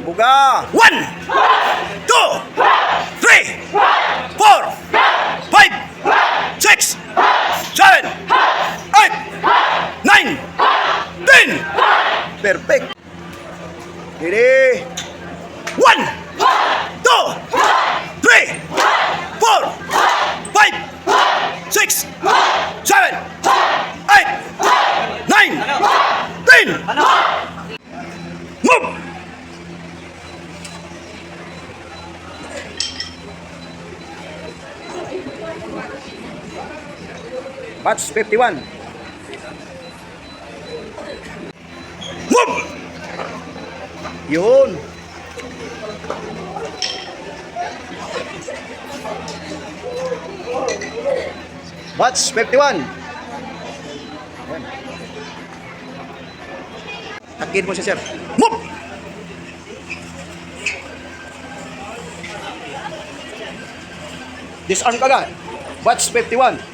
Buga. 1, 2, 3, 4, 5, 6, 7, 8, 9, 10. Perfect. Ready? 1, 2, 3, 4, 5, 6, 7, 8, 9, 10. Move! Batch 51. Move! Yun. Batch 51. Ayan. Takin mo siya, sir. Move! Disarm ka agad. Batch 51.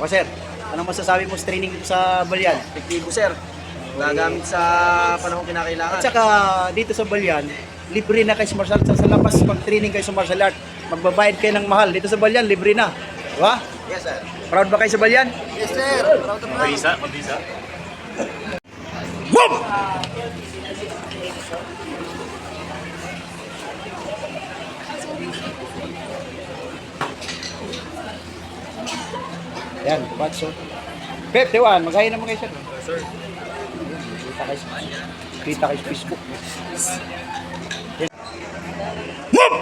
O sir, anong masasabi mo sa training dito sa Balyan? Epektibo sir, gagamit sa panahon kinakailangan. At saka dito sa Balyan, libre na kayo sa martial arts. Sa labas, pag training kayo sa martial art, magbabayad kayo ng mahal. Dito sa Balyan, libre na. Diba? Yes sir. Proud ba kayo sa Balyan? Yes sir. Proud of Mabisa, mabisa. Move! Yan, batch 51. Maghahin naman kayo, sir. Sir. Kita kayo sa Facebook. Move!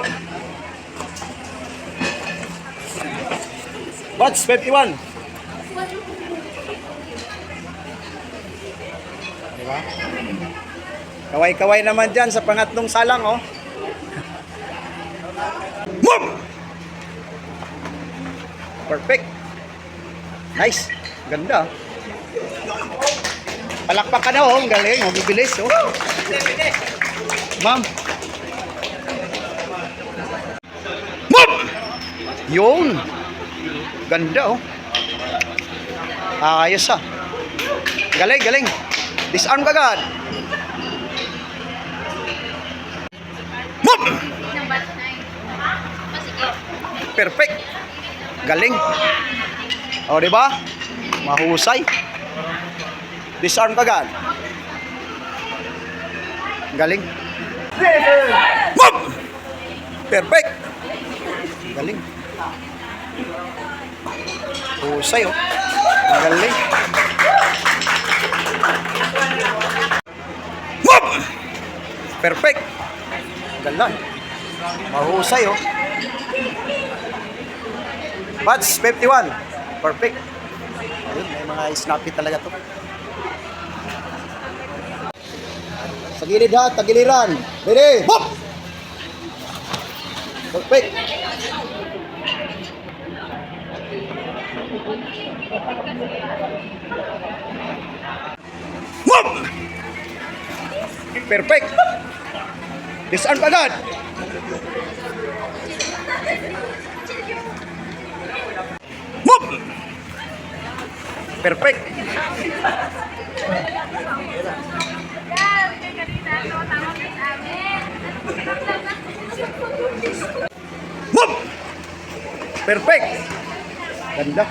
Batch 51. Diba? Kaway-kaway naman dyan sa pangatlong salang, oh. Move! Perfect. Nice. Ganda. Palakpak ka na, oh. Ang galing. Oh, bibilis, oh. Ma'am. Move! Yun. Ganda, oh. Ayos, ah. Galing, galing. Disarm ka agad. Move! Perfect. Galing. O, di ba? Mahusay. Disarm ka agad. Galing. Move! Perfect. Galing. Husay, oh. Galing. Move! Perfect. Galing. Mahusay, oh. Batch 51. Perfect. Ayun, may mga snappy talaga to. Sa gilid ha, tagiliran. Ready? Hop! Perfect. Move! Perfect. Disarm ka agad. Move! Perfect. Move! Perfect. Ganda.